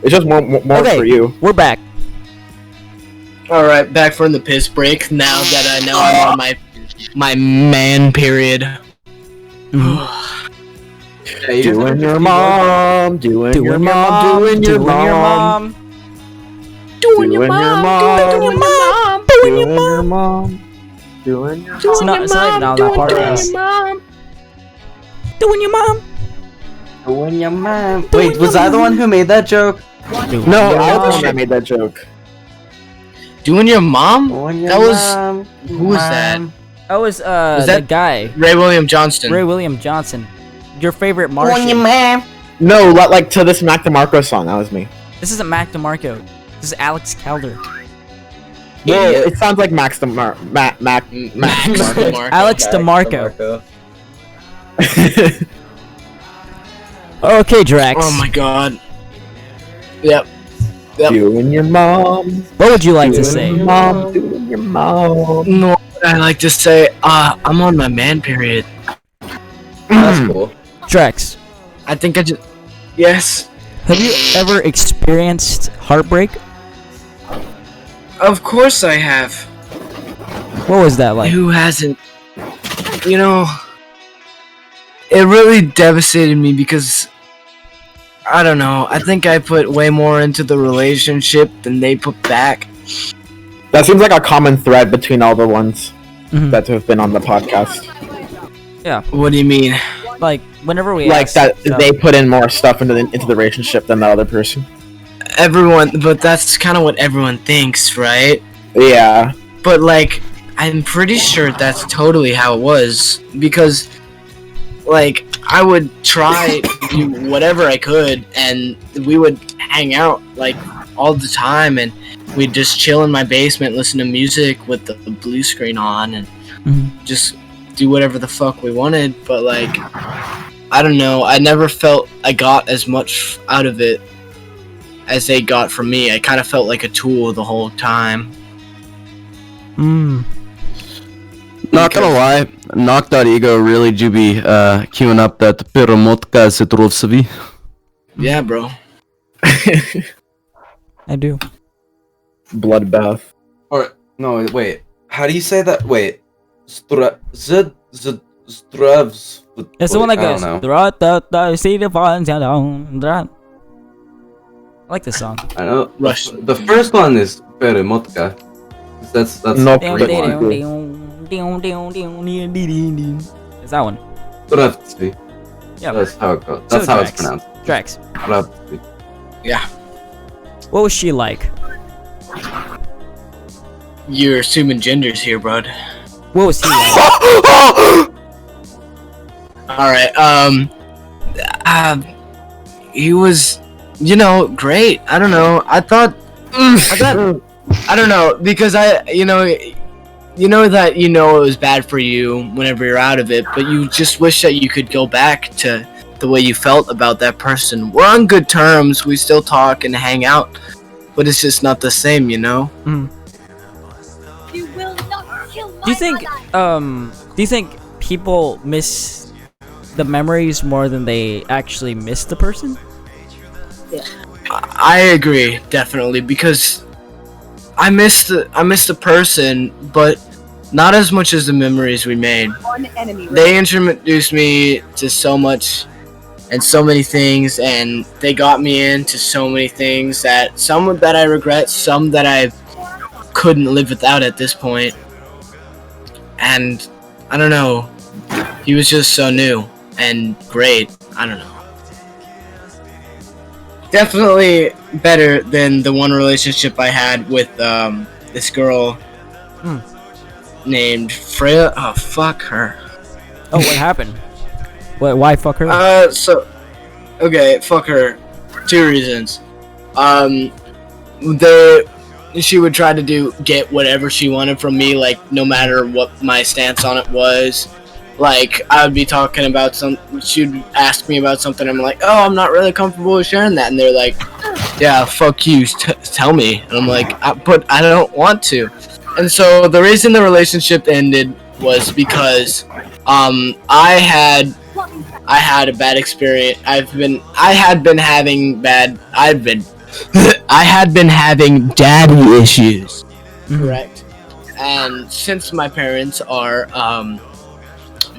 It's just more Okay, for you. we're back. All right, back from the piss break. Now that I know I'm on my man period. Doing your mom, doing your mom, doing your mom, doing your mom, doing your mom, doing your mom. It's not even on that podcast. Doing your mom. Doing your mom. Wait, was I the one who made that joke? No, I was the one that made that joke. Doing your mom? Doing your That was mom. who was that? That was that- that guy, Ray William Johnston. Ray William Johnson. Your favorite Doing your Martian. mom. No, like to this Mac DeMarco song. That was me. This isn't Mac DeMarco. This is Alex Calder. Yeah, it sounds like Max DeMar. Max. DeMarco. Alex DeMarco. Okay, Drax. Oh my god. Yep. Doing your mom. What would you like to Doing say? your mom. Doing your mom. No, I like to say, I'm on my man period. That's cool. Drax, I think I just. Yes. have you ever experienced heartbreak? Of course I have. What was that like? Who hasn't? You know, it really devastated me because I don't know. I think I put way more into the relationship than they put back. That seems like a common thread between all the ones Mhm. that have been on the podcast. Yeah, What do you mean? like whenever we Like ask that stuff- they put in more stuff into the relationship than the other person. Everyone, but that's kind of what everyone thinks, right? Yeah. But like, I'm pretty sure that's totally how it was because, like, I would try to do whatever I could, and we would hang out like all the time, and we'd just chill in my basement, listen to music with the blue screen on, and Mhm. just do whatever the fuck we wanted. But like, I don't know. I never felt I got as much out of it as they got from me. I kind of felt like a tool the whole time. Not gonna lie, Knock.ego really do be queuing up that Peromotka Zitrovsvi. Yeah, bro. I do. Bloodbath. Or, no, wait. How do you say that? Wait. Stravs. It's the one that goes. I like this song. I know. Russian. The first one is Peromotka. That's No, the but- big one. It's that one. Stravsvi. Yeah. That's how it goes. That's So, how it's Drax. pronounced. Drax, Stravsvi. Yeah. what was she like? You're assuming genders here, bud. What was he like? Alright, he was, great. I don't know. I don't know, because you know that it was bad for you whenever you're out of it, but you just wish that you could go back to the way you felt about that person. We're on good terms, we still talk and hang out, but it's just not the same, you know? You will not kill my Do you think people miss the memories more than they actually miss the person? I agree, definitely, because I miss the person, but not as much as the memories we made. one enemy. They introduced me to so much and so many things, and they got me into so many things, that some that I regret, some that I couldn't live without at this point. And I don't know, he was just so new and great. I don't know. Definitely better than the one relationship I had with this girl named Freya. Oh, fuck her. Oh, what happened? Why fuck her? Okay, fuck her. 2 reasons. She would try to get whatever she wanted from me, like, no matter what my stance on it was. Like, I would be talking about she'd ask me about something, I'm like, oh, I'm not really comfortable with sharing that, and they're like, yeah, fuck you, tell me. And I'm like, but I don't want to. And so the reason the relationship ended was because I had a bad experience. I've been I had been having daddy issues. Mhm. Correct. And since my parents are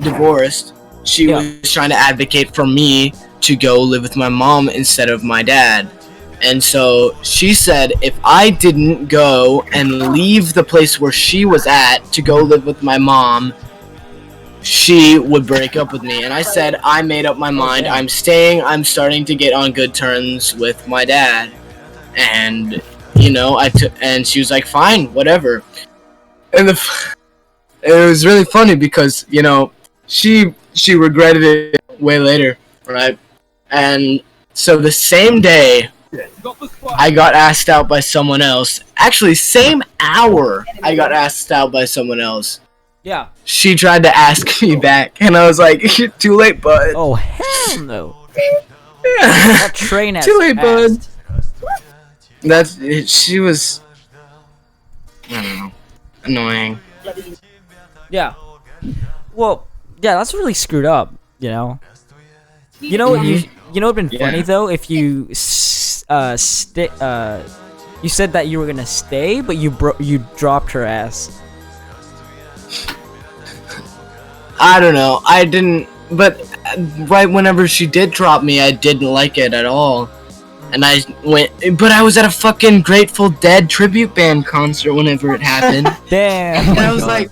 divorced, she Yeah. was trying to advocate for me to go live with my mom instead of my dad. And so she said if I didn't go and leave the place where she was at to go live with my mom, she would break up with me. And I said I made up my mind. I'm staying. I'm starting to get on good terms with my dad. And you know, and she was like, "Fine, whatever." And it was really funny because you know she regretted it way later, right? And so the same day I got asked out by someone else. Actually, same hour I got asked out by someone else. Yeah. She tried to ask me back, and I was like, "Too late, bud." Oh hell no! That train has Too late, bud. passed. That's it, she was. I don't know, annoying. Yeah. Well, yeah, that's really screwed up. You know. You know what you know what'd been funny though if you you said that you were gonna stay, but you dropped her ass. I don't know. I didn't. But right whenever she did drop me, I didn't like it at all. And I went. But I was at a fucking Grateful Dead tribute band concert whenever it happened. Damn. And I was like,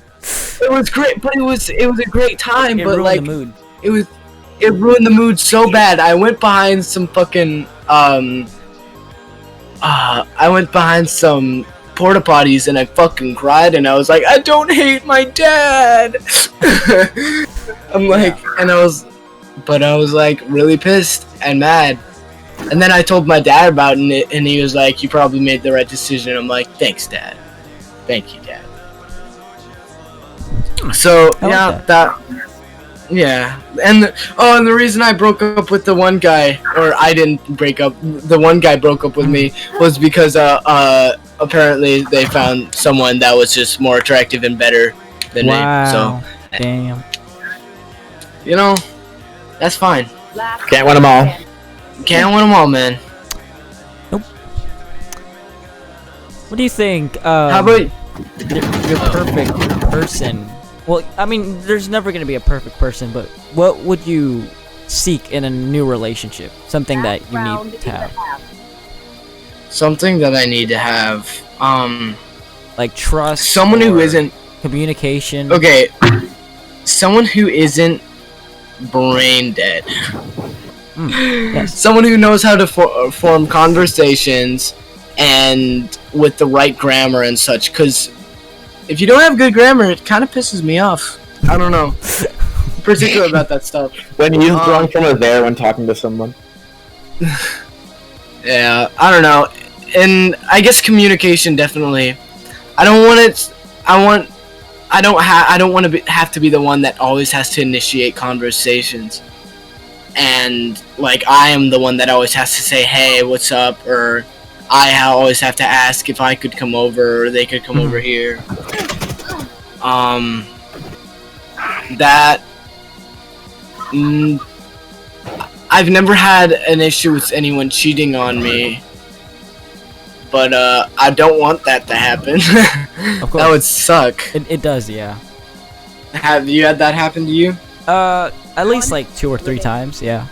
it was great, but it was a great time. It but ruined like, the mood. it ruined the mood so bad. I went behind some fucking I went behind some porta potties and I fucking cried and I was like, I don't hate my dad. I'm like, and I was like really pissed and mad. And then I told my dad about it and he was like, you probably made the right decision. I'm like, thanks, Dad. Thank you, Dad. So I like yeah, that. yeah, and the reason I broke up with the one guy, or I didn't break up, the one guy broke up with me was because apparently they found someone that was just more attractive and better than me. So Damn. you know, that's fine. Can't win them all. Can't win them all, man. What do you think? How about your perfect person? Well, I mean, there's never gonna be a perfect person, but what would you seek in a new relationship? Something that you need to have, something that I need to have? like trust. Someone who or isn't communication. okay. Someone who isn't brain dead. Yes. Someone who knows how to form conversations and with the right grammar and such. Because if you don't have good grammar, it kind of pisses me off. I don't know. Particular about that stuff. When you drunk from there when talking to someone. Yeah, I don't know. And I guess communication definitely. I don't want to have to be the one that always has to initiate conversations. And like I am the one that always has to say, "Hey, what's up?" or I always have to ask if I could come over or they could come over here. I've never had an issue with anyone cheating on me, but I don't want that to happen. Of course. That would suck. It does, yeah. Have you had that happen to you? At least like 2 or 3 times, yeah.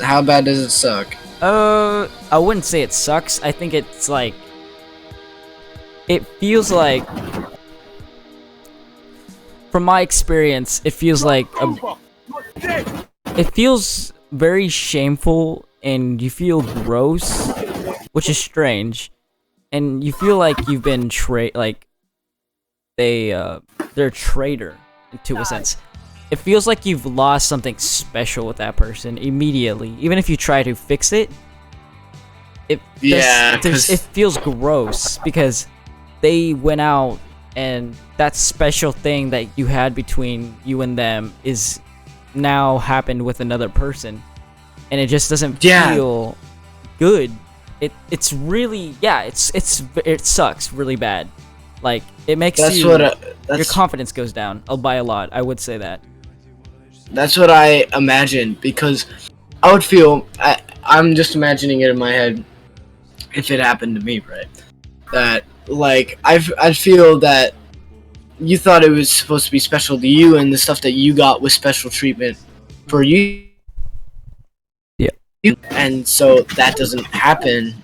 How bad does it suck? I wouldn't say it sucks. I think it's like, it feels like, from my experience, it feels like it feels very shameful and you feel gross, which is strange, and you feel like you've been they're a traitor to a sense. It feels like you've lost something special with that person immediately, even if you try to fix it. It feels gross because they went out and that special thing that you had between you and them is now happened with another person, and it just doesn't feel good. It's really it sucks really bad. Like it makes your confidence goes down by a lot. I would say that. That's what I imagined, because I would feel, I'm just imagining it in my head, if it happened to me, right? That like I feel that you thought it was supposed to be special to you, and the stuff that you got was special treatment for you. Yeah. And so that doesn't happen,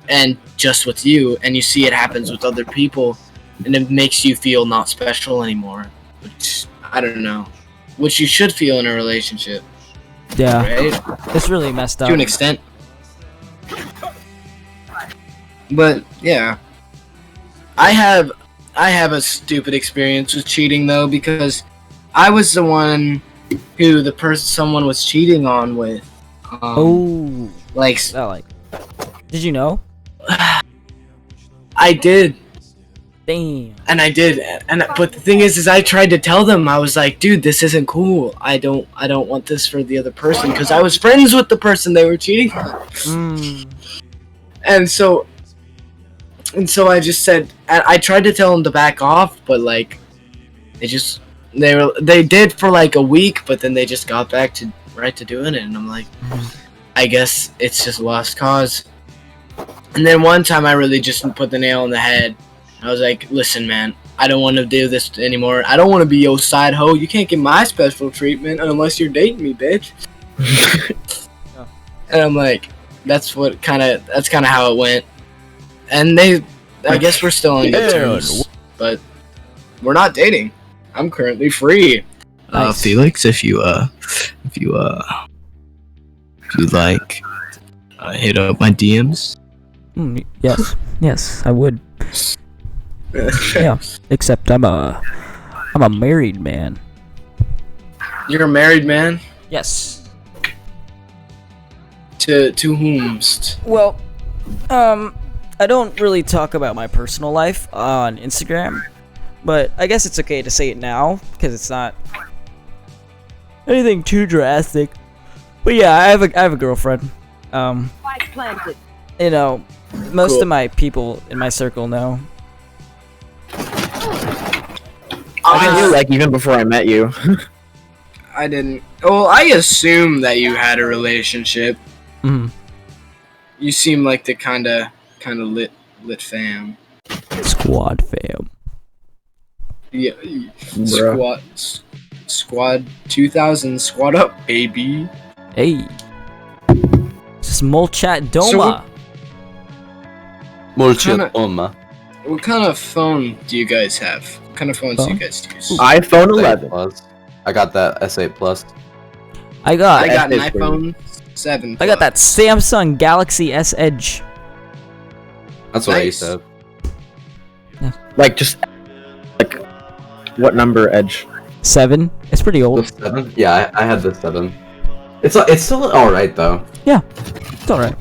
and just with you, and you see it happens with other people, and it makes you feel not special anymore. Which I don't know, which you should feel in a relationship. Yeah. Right? It's really messed up. To an extent. But yeah, I have a stupid experience with cheating though, because I was the one who someone was cheating on with. Like, did you know? I did. Damn. And I did, but the thing is I tried to tell them. I was like, dude, this isn't cool. I don't want this for the other person, because I was friends with the person they were cheating on. And so I just said, and I tried to tell them to back off, but like, they did for like a week, but then they just got back to doing it, and I'm like, I guess it's just lost cause. And then one time I really just put the nail on the head. I was like, listen, man, I don't want to do this anymore. I don't want to be your side hoe. You can't get my special treatment unless you're dating me, bitch. And I'm like, that's kind of how it went. And I guess we're still on good terms, but we're not dating. I'm currently free. Nice. Felix, if you like, hit up my DMs. Yes, I would. Yeah, except I'm a married man. You're a married man? Yes. To whomst? Well, I don't really talk about my personal life on Instagram, but I guess it's okay to say it now because it's not anything too drastic. But yeah, I have a girlfriend. You know, most of my people in my circle know. I knew, like, even before I met you. I didn't. Well, I assume that you had a relationship. You seem like the kind of lit fam. Squad fam. Yeah, squad 2000, squad up, baby. Hey, this is Molchat Doma. Molchat Doma. What kind of phone do you guys have? What kind of phones do you guys use? iPhone 11. I got that S8 Plus. I got an iPhone 7 Plus. I got that Samsung Galaxy S Edge. That's what I used to have. Like, just like, what number Edge? 7. It's pretty old. The 7? Yeah, I had the 7. It's still alright though. Yeah, it's alright.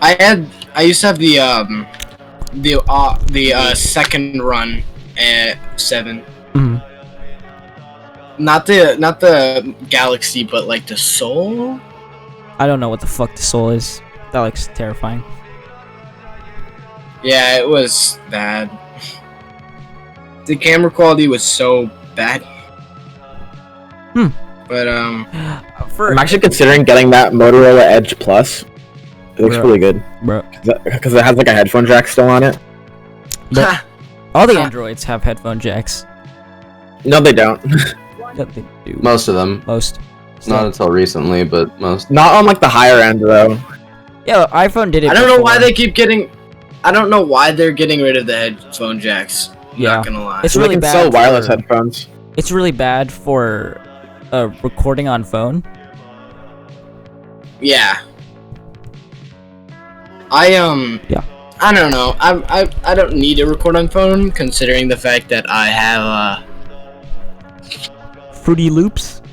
I used to have the second run at 7. Not the Galaxy, but like the Soul. I don't know what the fuck the Soul is. That looks terrifying. Yeah, it was bad. The camera quality was so bad. But I'm actually considering getting that Motorola Edge Plus. It looks really good, bro. Because it has like a headphone jack still on it. All the Androids have headphone jacks. No, they don't. Yeah, they do. Most of them. Most. Not until recently, but most. Not on like the higher end though. Yeah, iPhone did it. I don't know why they keep getting. I don't know why they're getting rid of the headphone jacks. Yeah. Not gonna lie. It's So really they can bad. sell wireless headphones. It's really bad for recording on phone. Yeah. Yeah. I don't know. I don't need to record on phone, considering the fact that I have Fruity Loops,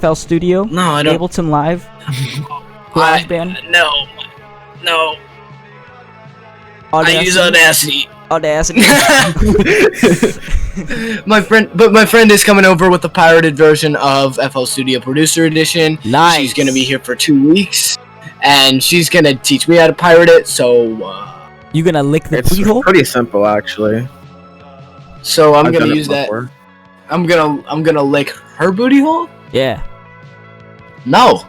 FL Studio, no, I don't. Ableton Live, GarageBand. No. I use Audacity. my friend is coming over with the pirated version of FL Studio Producer Edition. Nice. She's gonna be here for 2 weeks, and she's gonna teach me how to pirate it. So you gonna lick the It's booty hole? pretty simple actually. So I'm I've gonna done it use that. before. I'm gonna lick her booty hole. Yeah. No.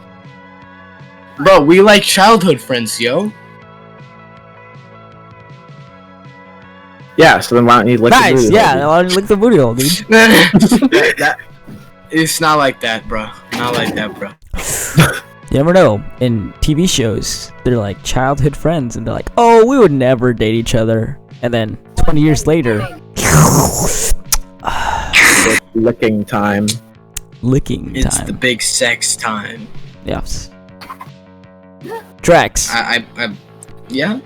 Bro, we like childhood friends, yo. Yeah, so then why don't you lick the Nice. booty Yeah, hole, I want to lick the booty hole, dude. It's not like that, bro. Not like that, bro. You never know. In TV shows, they're like childhood friends, and they're like, "Oh, we would never date each other," and then 20 years later, dude? Licking time. licking time. It's the big sex time. Yes. Drax, Yeah.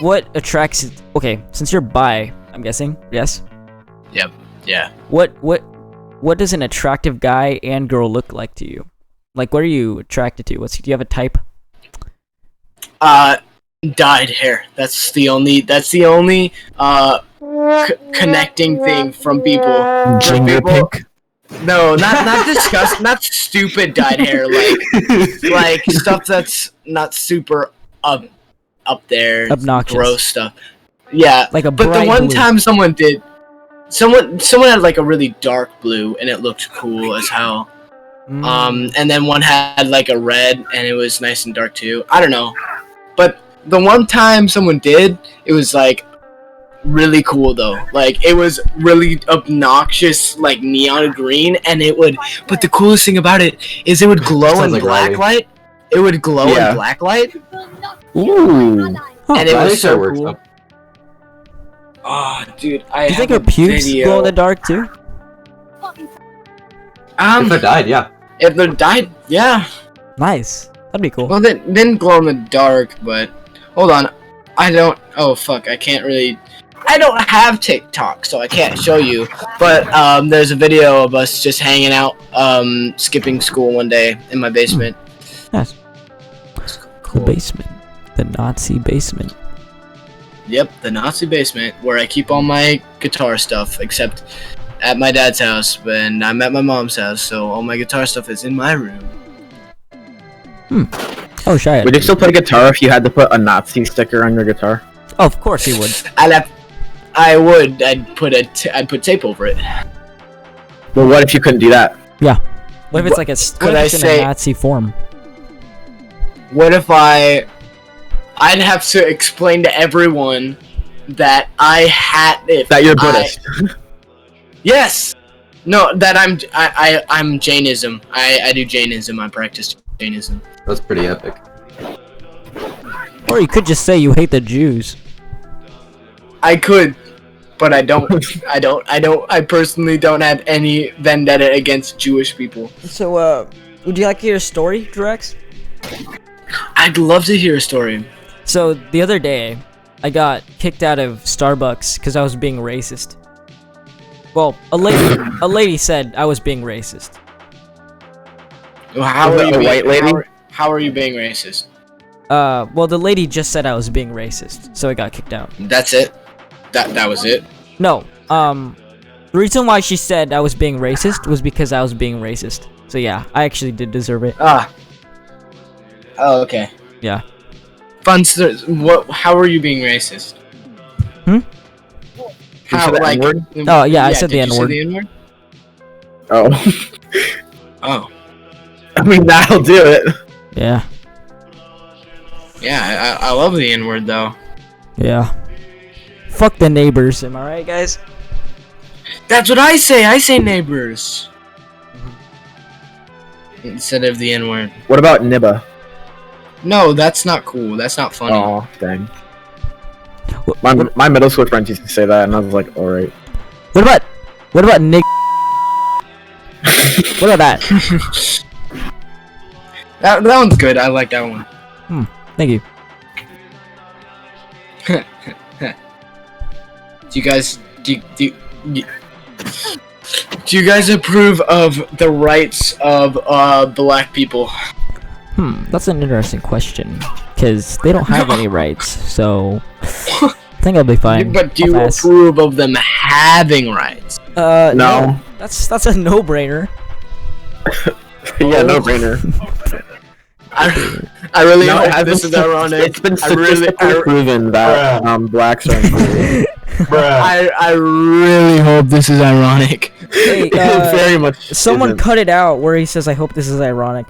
what attracts? Okay, since you're bi, I'm guessing. Yes. Yep. Yeah. What does an attractive guy and girl look like to you? Like, what are you attracted to? Do you have a type? Dyed hair. That's the only connecting thing from people. Ginger pink. No, not disgust, not stupid dyed hair, like stuff that's not super up there, Obnoxious. gross stuff. Yeah, Like a but the bright one blue. time someone had like a really dark blue and it looked cool as hell. And then one had like a red and it was nice and dark too. I don't know, but the one time someone did, it was like really cool though. Like it was really obnoxious, like neon green, and it would. But the coolest thing about it is it would glow in Sounds like black Riley. light. It would glow Yeah. in black light, Ooh. and it Riley was sure so works cool. up. Oh, dude, I Do you think have her a pubes video. glow in the dark too? If they died, yeah. If they died, yeah. Nice. That'd be cool. Well, they didn't glow in the dark, but hold on, I don't. Oh fuck, I can't really. I don't have TikTok, so I can't show you. But there's a video of us just hanging out, skipping school one day in my basement. Nice. The basement. The Nazi basement. Yep, the Nazi basement where I keep all my guitar stuff, except at my dad's house, and I'm at my mom's house, so all my guitar stuff is in my room. Oh, shy. Would you still play guitar if you had to put a Nazi sticker on your guitar? Oh, of course he would. I would. I'd put tape over it. Well, what if you couldn't do that? What if it's like a Could I in say- a Nazi form? What if I'd have to explain to everyone that I had if That you're I- Buddhist. Yes. No, that I'm Jainism. I do Jainism. I practice Jainism. That's pretty epic. Or you could just say you hate the Jews. I could, but I don't. I personally don't have any vendetta against Jewish people. So, would you like to hear a story, Drex? I'd love to hear a story. So, the other day, I got kicked out of Starbucks because I was being racist. Well, a lady said I was being racist. How Was are it you a being, white lady? How are you being racist? Well, the lady just said I was being racist, so I got kicked out. That's it. That was it. No, the reason why she said I was being racist was because I was being racist. So yeah, I actually did deserve it. Ah. Oh, okay. Yeah. Fun. How are you being racist? Hmm? You said the N-word? Oh, yeah, I said the did you say N-word. the N-word? Oh. Oh. I mean, that'll do it. Yeah. Yeah, I love the N-word though. Yeah. Fuck the neighbors, am I right, guys? That's what I say. I say neighbors. Instead of the N-word. What about Nibba? No, that's not cool. That's not funny. Oh, dang. What My middle school friends used to say that, and I was like, alright. about Nick? What about that? That one's good. I like that one. Thank you. Do you guys do you guys approve of the rights of black people? That's an interesting question. Because they don't have any rights, so I think I'll be fine. But do you I'll pass. approve of them having rights? No. That's a no-brainer. Yeah, no brainer. I really No, it hope has this been is ironic. It's been I really, statistically proven that blacks are inferior. I really hope this is ironic. Hey, It very much. someone isn't. cut it out where he says, "I hope this is ironic."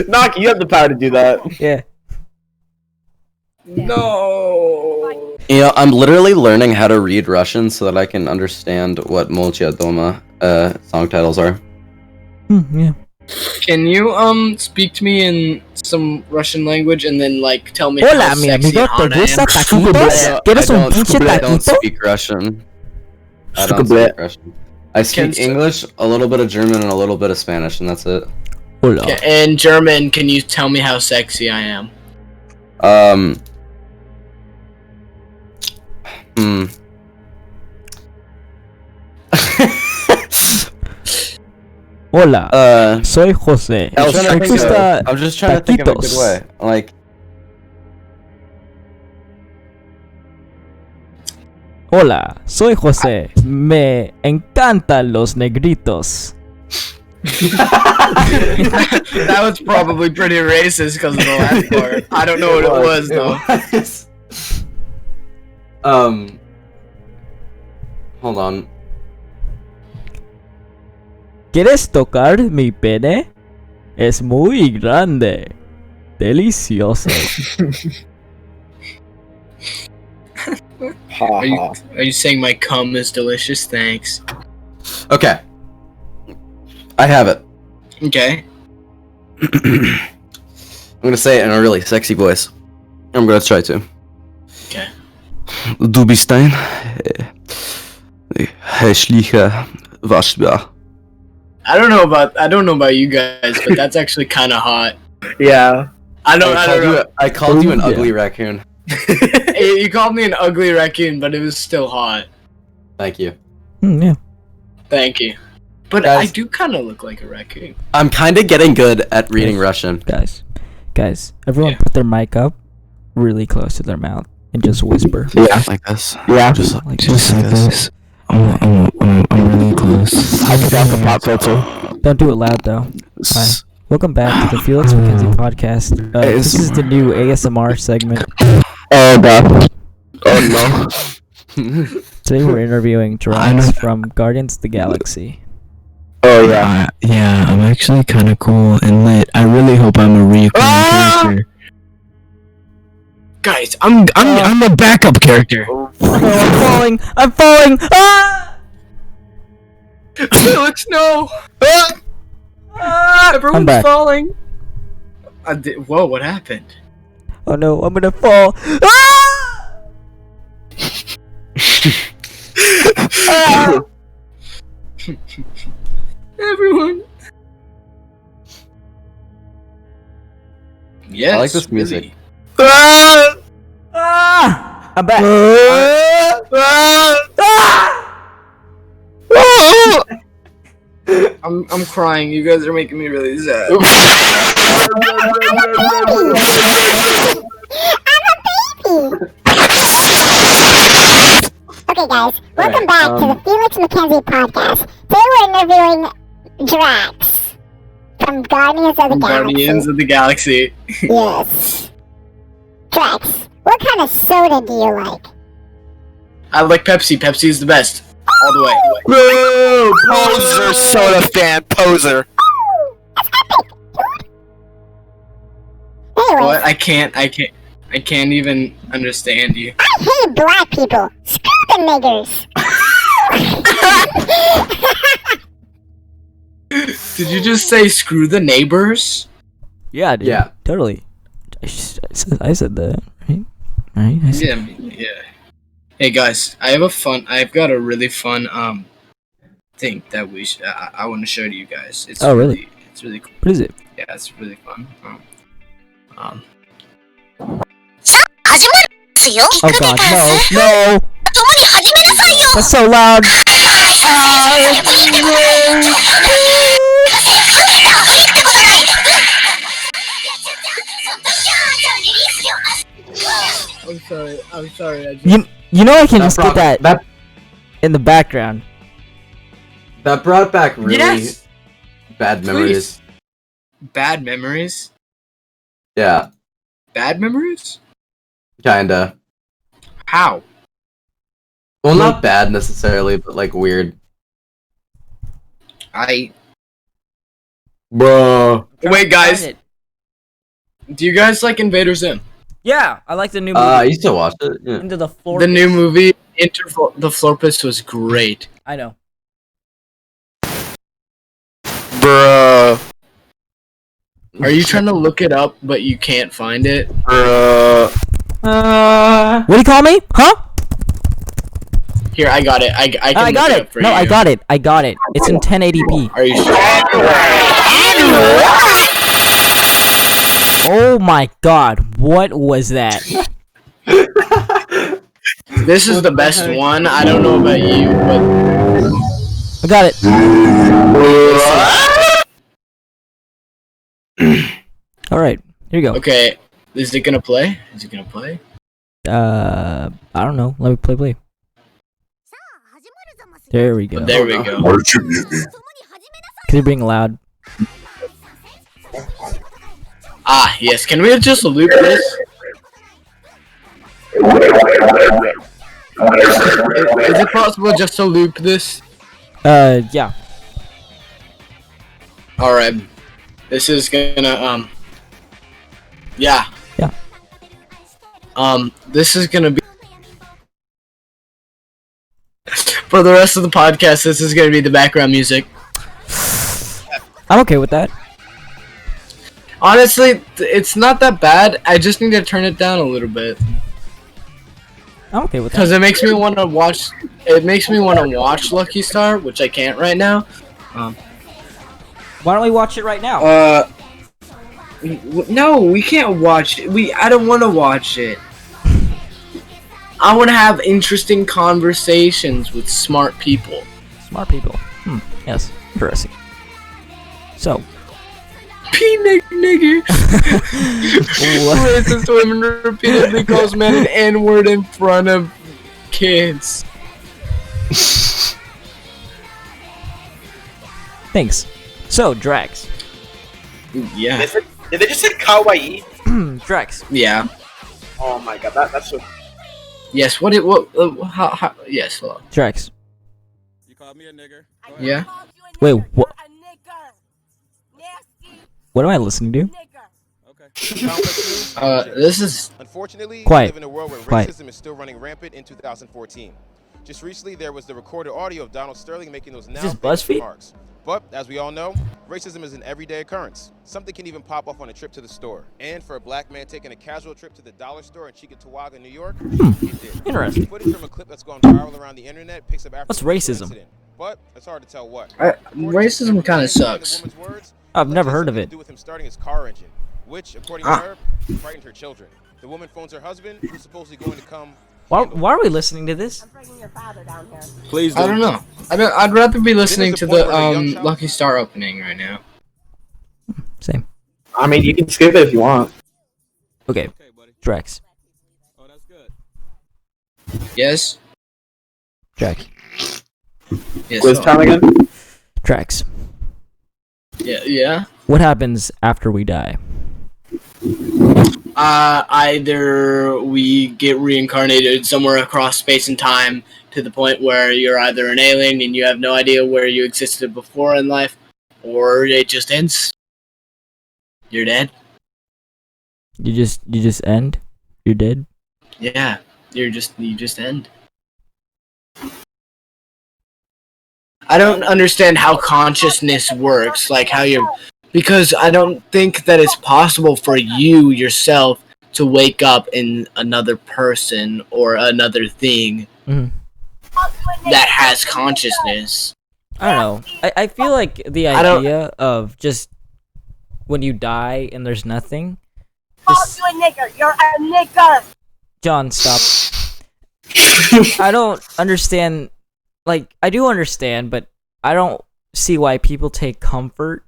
Knock, you have the power to do that. Yeah. No. You know, I'm literally learning how to read Russian so that I can understand what Molcha Doma song titles are. Yeah. Can you speak to me in some Russian language and then like tell me Hola, how mi sexy amigo, ¿te Hana gusta am? taquitos? ¿Quieres un pinche I don't taquito? speak Russian. I don't speak Russian. I speak English, a little bit of German, and a little bit of Spanish, and that's it. Hola. Okay, in German, can you tell me how sexy I am? Hola, soy José. I'm ¿Te gusta just trying to think of a good taquitos? way. Like, Hola, soy José. Me encantan los negritos. That was probably pretty racist because of the last part. I don't know what it was though. Hold on. ¿Quieres tocar mi pene? Es muy grande. Delicioso. Are you saying my cum is delicious? Thanks. Okay. I have it. Okay. I'm gonna say it in a really sexy voice. I'm gonna try to. Okay. Du bist ein hässlicher Waschbär. I don't know about you guys, but that's actually kind of hot. Yeah. I don't know. I called you an ugly raccoon. You called me an ugly raccoon, but it was still hot. Thank you. Yeah. Thank you. But Guys, I do kind of look like a raccoon. I'm kind of getting good at reading Russian. Guys, everyone Yeah. put their mic up really close to their mouth and just whisper. Yeah. Like this. Yeah. Just Like Just like this. I'm really close. I forgot the pop filter. Don't do it loud though. Hi. Welcome back to the Felix Mackenzie podcast. This is the new ASMR segment. Oh god. Oh no. Today we're interviewing Drax from Guardians of the Galaxy. Oh yeah. Yeah, I'm actually kind of cool and lit. I really hope I'm a reoccurring character. Guys, I'm I'm a backup character. Oh, I'm falling! Ah! Felix, no! I'm Everyone's back. falling. Whoa, what happened? Oh no, I'm gonna fall. Ah! Ah! Everyone. Yes. I like this music. Ah! I'm back. I'm crying. You guys are making me really sad. Okay, guys, welcome back to the Felix Mackenzie podcast. Today we're interviewing Drax from Guardians of the Guardians Galaxy. of the Galaxy. Yes. Drax, what kind of soda do you like? I like Pepsi. Pepsi is the best. All the way. Woo! Poser soda fan. Poser. That's epic, dude. Anyways, What? I can't even understand you. I hate black people. Screw the niggers. Did you just say screw the neighbors? Yeah, dude. Yeah. Totally. I said that, right? Right? I said Yeah. Hey guys, I've got a really fun thing that I want to show to you guys. It's Oh, really? It's really cool. What is it? Yeah, it's really fun. Oh god, no. That's so loud. I'm sorry. I just... You know I can just get brought- that in the background. That brought back really Yes! bad memories. Bad memories? Yeah, Bad memories? kinda. How? Well, not bad necessarily, but like weird. Bro. Wait, guys. Do you guys like Invader Zim? Yeah, I like the new movie. I used to watch it. Yeah. Into the Floor. The new movie, The Florpus, was great. I know. Bruh. Are you trying to look it up, but you can't find it? What do you call me? Huh? Here, I got it. I can I got look it. up for No, you. I got it. I got it. It's in 1080p. Are you sure? Oh my god, what was that? This is the best one. I don't know about you, but I got it. Alright, here you go. okay. Is it gonna play? Is it gonna play? I don't know. Let me play. There we go. There we go. Can you bring loud? Ah, yes. Can we just loop this? Is it possible just to loop this? Yeah. Alright. This is gonna, yeah. Yeah. This is gonna be... For the rest of the podcast, this is gonna be the background music. I'm okay with that. Honestly, it's not that bad. I just need to turn it down a little bit. I'm okay with that. Because it makes me want to watch... It makes me want to watch Lucky Star, which I can't right now. Why don't we watch it right now? No, we can't watch it. I don't want to watch it. I want to have interesting conversations with smart people. Smart people. Yes. Interesting. So. Nigger. Racist women repeatedly calls men an N-word in front of kids. Thanks. So, Drax. Yeah. Did they just say kawaii? Drax. Yeah. Oh my god, that's so... Yes, how, yes, hello. Drax. You called me a nigger. Yeah? Wait, what? What am I listening to? This is... Unfortunately, Quiet. we live in a world where Quiet. racism is still running rampant in 2014. Just recently, there was the recorded audio of Donald Sterling making those now this famous BuzzFeed? remarks. But, as we all know, racism is an everyday occurrence. Something can even pop off on a trip to the store. And for a black man taking a casual trip to the dollar store in Cheektowaga, New York, it did. Interesting. Footage from a clip that's gone viral around the internet picks up after What's the racism? incident. But it's hard to tell what. racism kind of sucks. I've never heard of To it. do with him starting his car engine, which, according to her, frightened her children. The woman phones her husband, who's supposedly going to come. Why are we listening to this? Please I don't know. I'd rather be listening to the Lucky Star opening right now. Same. I mean, you can skip it if you want. Okay. Drax. Oh, that's good. Yes? Drax. Yes. Quiz time again? Drax. Yeah? What happens after we die? Either we get reincarnated somewhere across space and time to the point where you're either an alien and you have no idea where you existed before in life, or it just ends. You're dead. You just end? You're dead? Yeah, you just end. I don't understand how consciousness works, like how you're... Because I don't think that it's possible for you yourself to wake up in another person or another thing that has consciousness. I don't know. I feel like the idea of just when you die and there's nothing. Just... You a nigger. You're a nigger. John, stop. I don't understand. Like, I do understand, but I don't see why people take comfort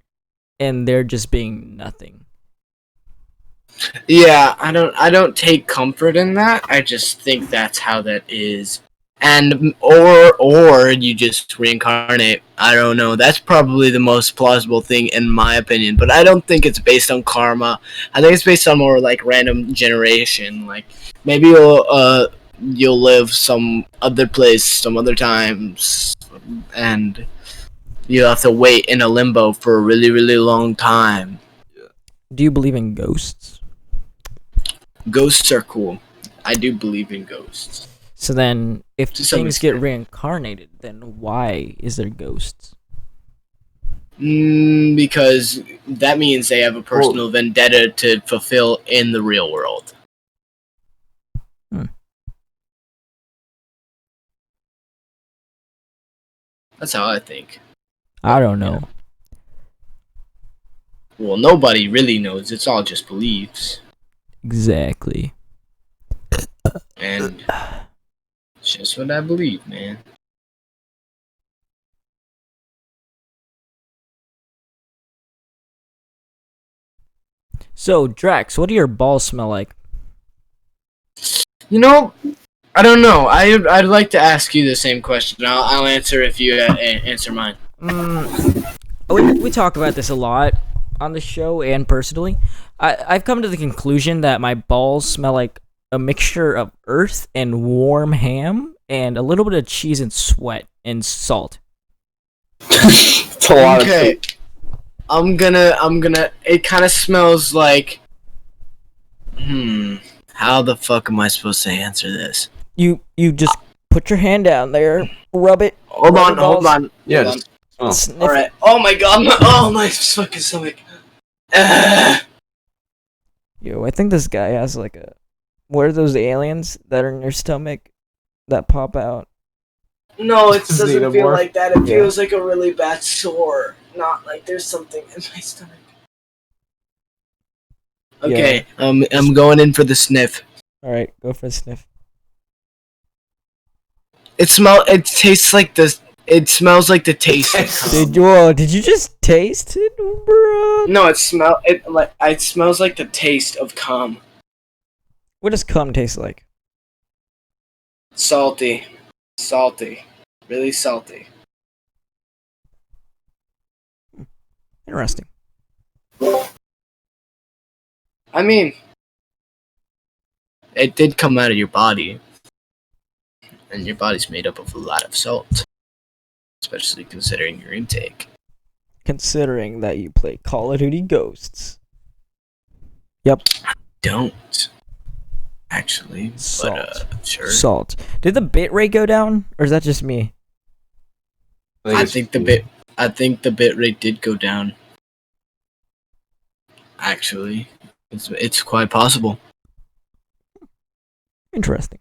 in there just being nothing. Yeah, I don't take comfort in that. I just think that's how that is. And or you just reincarnate. I don't know. That's probably the most plausible thing in my opinion, but I don't think it's based on karma. I think it's based on more like random generation. Like maybe you'll live some other place some other times and you'll have to wait in a limbo for a really, really long time. Do you believe in ghosts? Ghosts are cool. I do believe in ghosts. So then, if To some things get extent. reincarnated, then why is there ghosts? Because that means they have a personal vendetta to fulfill in the real world. That's how I think. I don't know. Well, nobody really knows. It's all just beliefs. Exactly. And it's just what I believe, man. So, Drax, what do your balls smell like? You know, I don't know. I'd like to ask you the same question. I'll answer if you answer mine. We talk about this a lot on the show and personally. I've come to the conclusion that my balls smell like a mixture of earth and warm ham and a little bit of cheese and sweat and salt. It's a lot Okay. of I'm gonna. It kind of smells like. How the fuck am I supposed to answer this? You just put your hand down there, rub it. Hold rub on, your balls, hold on. Yeah, hold just on. sniff All it. right. Oh my god. My fucking stomach. Yo, I think this guy has like a. What are those aliens that are in your stomach that pop out? No, it doesn't feel Xenomorph? like that. It Yeah. feels like a really bad sore. Not like there's something in my stomach. Okay, I'm going in for the sniff. All right, go for a sniff. It tastes like the. It smells like the taste of cum. Did you just taste it, bro? No, it smells like the taste of cum. What does cum taste like? Salty, really salty. Interesting. I mean, it did come out of your body, and your body's made up of a lot of salt, especially considering your intake. Considering that you play Call of Duty Ghosts. Yep. Don't actually, Salt. but sure. Salt. Did the bitrate go down, or is that just me? I think the bit rate did go down. Actually, it's quite possible. Interesting.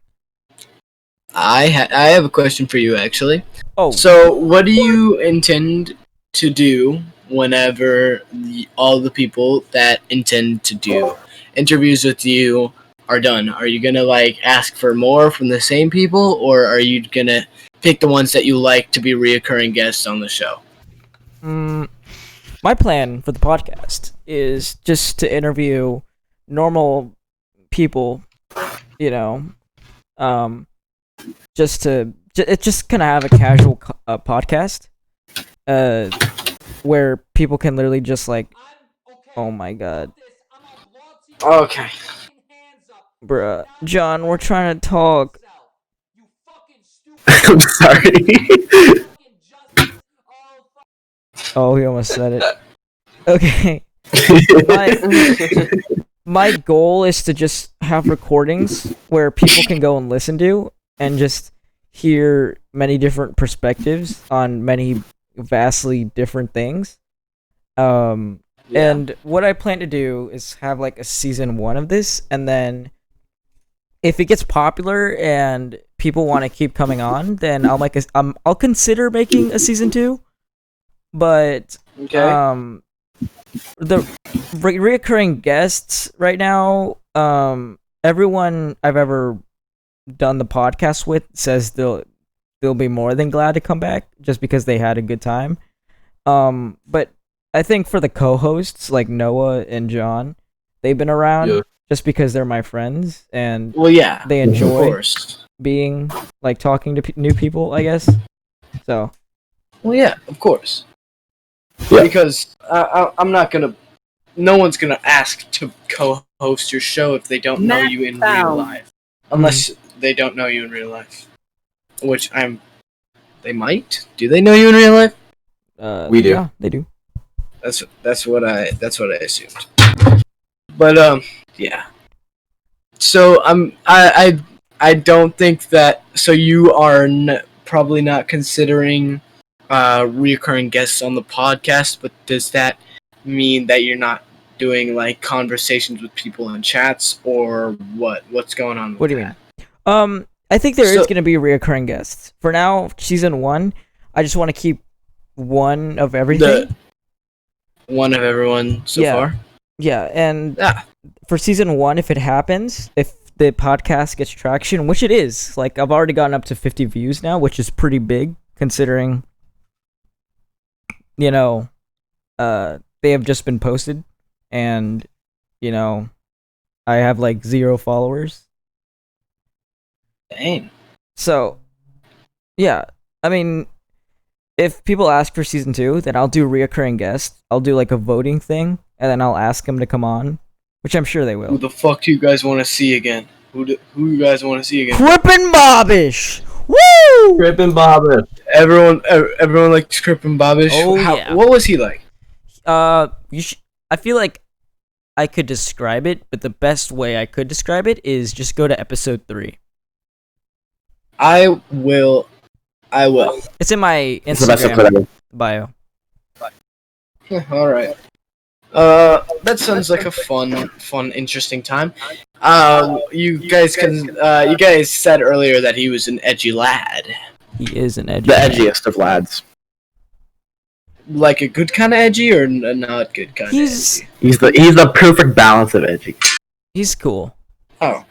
I have a question for you, actually. Oh. So, what do you intend to do whenever all the people that intend to do interviews with you are done? Are you gonna ask for more from the same people, or are you gonna pick the ones that you like to be reoccurring guests on the show? My plan for the podcast is just to interview normal people, you know, just kind of have a casual podcast, where people can literally just oh my god, Okay. bruh, John, we're trying to talk. I'm sorry. Oh, he almost said it. Okay. My goal is to just have recordings where people can go and listen to and just hear many different perspectives on many vastly different things. And what I plan to do is have a season 1 of this, and then if it gets popular and people want to keep coming on, then I'll consider making a season 2. But Okay. the reoccurring guests right now, everyone I've ever done the podcast with says they'll be more than glad to come back just because they had a good time. But I think for the co-hosts like Noah and John, they've been around just because they're my friends and Well, yeah. they Of enjoy course. being talking to new people, I guess. So Well, yeah. Of course. Yeah. Because I'm not gonna. No one's gonna ask to co-host your show if they don't know you in real life, unless they don't know you in real life. Which They might. Do they know you in real life? We do. Yeah, they do. That's what I assumed. But yeah. So I don't think that. So you are probably not considering reoccurring guests on the podcast, but does that mean that you're not doing like conversations with people in chats, or what? What's going on? What do you mean? I think there is going to be reoccurring guests. For now, season 1, I just want to keep one of everything. One of everyone so far. Yeah, and for season 1, if it happens, if the podcast gets traction, which it is, like I've already gotten up to 50 views now, which is pretty big considering, you know, they have just been posted, and you know, I have like 0 followers. Dang. So, yeah, I mean, if people ask for season 2, then I'll do reoccurring guests. I'll do like a voting thing, and then I'll ask them to come on, which I'm sure they will. Who the fuck do you guys want to see again? Who you guys want to see again? Crippin' Bobbish! Woo! Crippin' Bobbish. Everyone likes Crippin' Bobbish. Oh, yeah. What was he like? I feel like I could describe it, but the best way I could describe it is just go to episode 3. I will. It's in my Instagram bio. All right. That sounds like a fun, interesting time. You guys said earlier that he was an edgy lad. He is an edgy. The edgiest of lads. Like a good kind of edgy, or not good kind of edgy? He's the perfect balance of edgy. He's cool. Oh.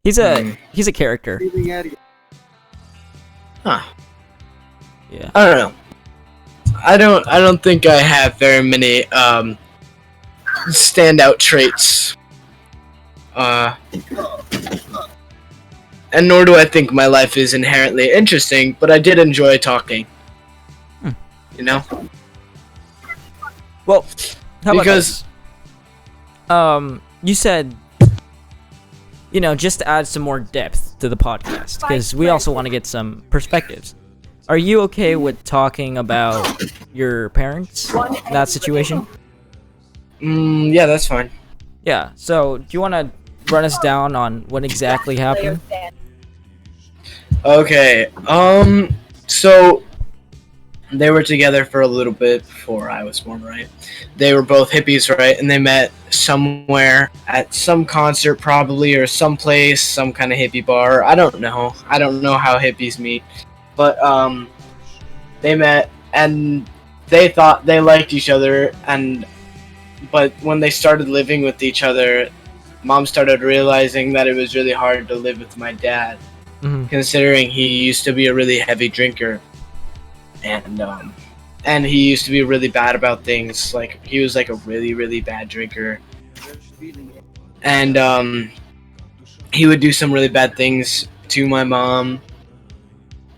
He's a character. Huh. Yeah. I don't know. I don't think I have very many standout traits. And nor do I think my life is inherently interesting, but I did enjoy talking. You know? Well, how about because this? You said, you know, just to add some more depth to the podcast, because we also want to get some perspectives. Are you okay with talking about your parents in that situation? Yeah, that's fine. Yeah, so do you want to run us down on what exactly happened? Okay, so they were together for a little bit before I was born, right? They were both hippies, right? And they met somewhere at some concert probably, or someplace, some kind of hippie bar. I don't know how hippies meet. But they met and they thought they liked each other, but when they started living with each other, Mom started realizing that it was really hard to live with my dad, considering he used to be a really heavy drinker, and he used to be really bad about things. Like he was like a really, really bad drinker, and he would do some really bad things to my mom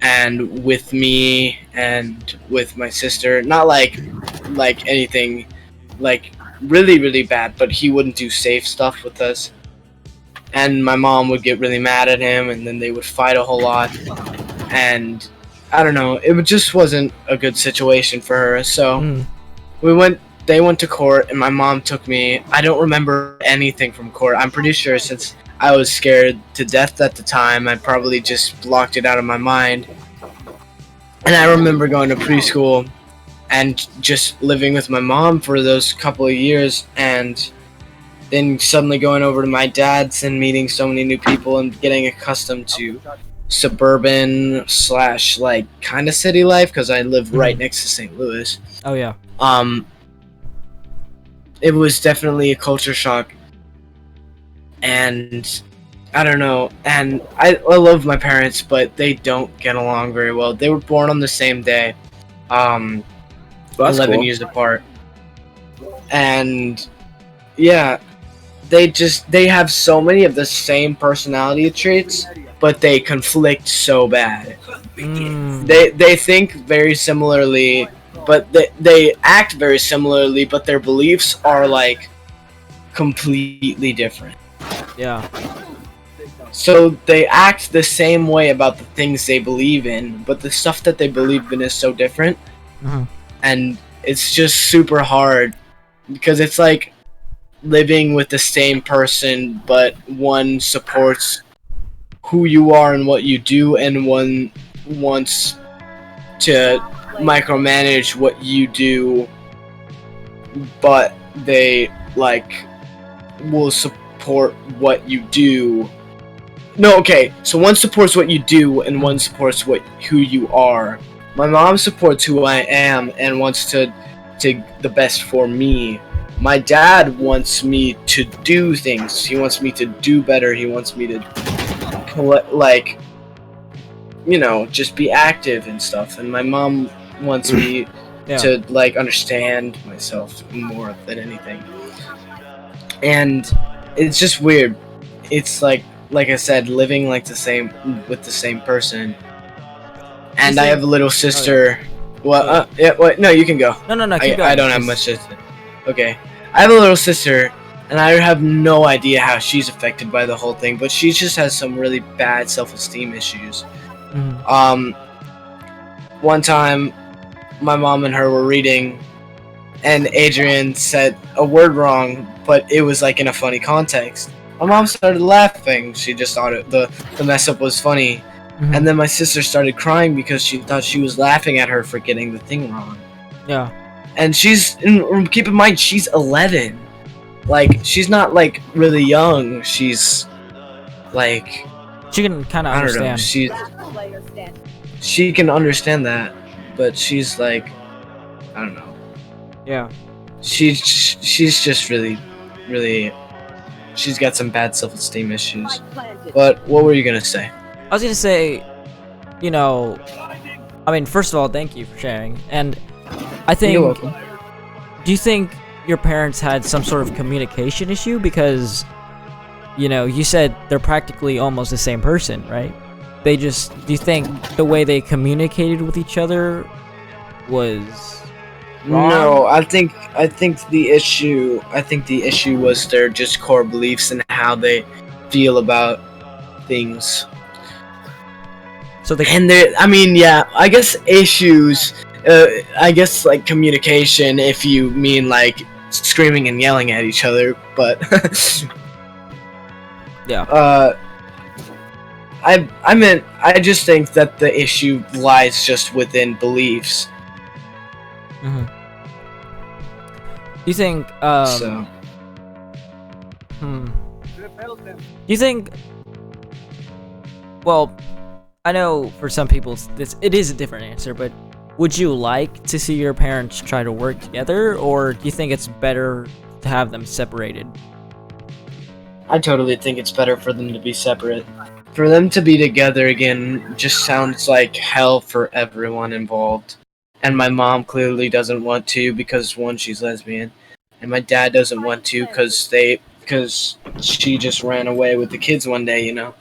and with me and with my sister. Not like anything like really, really bad, but he wouldn't do safe stuff with us. And my mom would get really mad at him, and then they would fight a whole lot. And I don't know, it just wasn't a good situation for her. So they went to court, and my mom took me. I don't remember anything from court. I'm pretty sure since I was scared to death at the time, I probably just blocked it out of my mind. And I remember going to preschool and just living with my mom for those couple of years, and then suddenly going over to my dad's and meeting so many new people and getting accustomed to suburban / like kind of city life, because I live right next to St. Louis. Oh yeah. It was definitely a culture shock, and I don't know, and I love my parents, but they don't get along very well. They were born on the same day, 11 years apart, and yeah, they have so many of the same personality traits, but they conflict so bad. They think very similarly, but they act very similarly, but their beliefs are like completely different. Yeah. So they act the same way about the things they believe in, but the stuff that they believe in is so different. And it's just super hard, because it's like living with the same person, but one supports who you are and what you do, and one wants to micromanage what you do, but they like will support what you do. No, okay. So one supports what you do, and one supports who you are. My mom supports who I am and wants to the best for me. My dad wants me to do things. He wants me to do better. He wants me to like, you know, just be active and stuff. And my mom wants me to like understand myself more than anything. And it's just weird. It's like I said, living like the same with the same person. And I have a little sister. Well, no, you can go. No, keep going. I don't have much to say. Okay. I have a little sister, and I have no idea how she's affected by the whole thing, but she just has some really bad self-esteem issues. One time, my mom and her were reading, and Adrian said a word wrong, but it was like in a funny context. My mom started laughing. She just thought the mess up was funny. And then my sister started crying because she thought she was laughing at her for getting the thing wrong. Yeah. And keep in mind, she's 11. Like, she's not, like, really young. She's, like... She can kind of understand. She can understand that, but she's, like... I don't know. Yeah. She's just really... She's got some bad self-esteem issues. But what were you gonna say? I was gonna say, you know... I mean, first of all, thank you for sharing. And I think... You're welcome. Do you think your parents had some sort of communication issue? Because, you know, you said they're practically almost the same person, right? Do you think the way they communicated with each other was wrong? No, I think the issue was their just core beliefs and how they feel about things. So I guess issues. I guess like communication, if you mean like screaming and yelling at each other, but yeah. I just think that the issue lies just within beliefs. Do you think Do you think? Well, I know for some people it is a different answer, but would you like to see your parents try to work together, or do you think it's better to have them separated? I totally think it's better for them to be separate. For them to be together again just sounds like hell for everyone involved. And my mom clearly doesn't want to because, one, she's lesbian, and my dad doesn't want to because she just ran away with the kids one day, you know?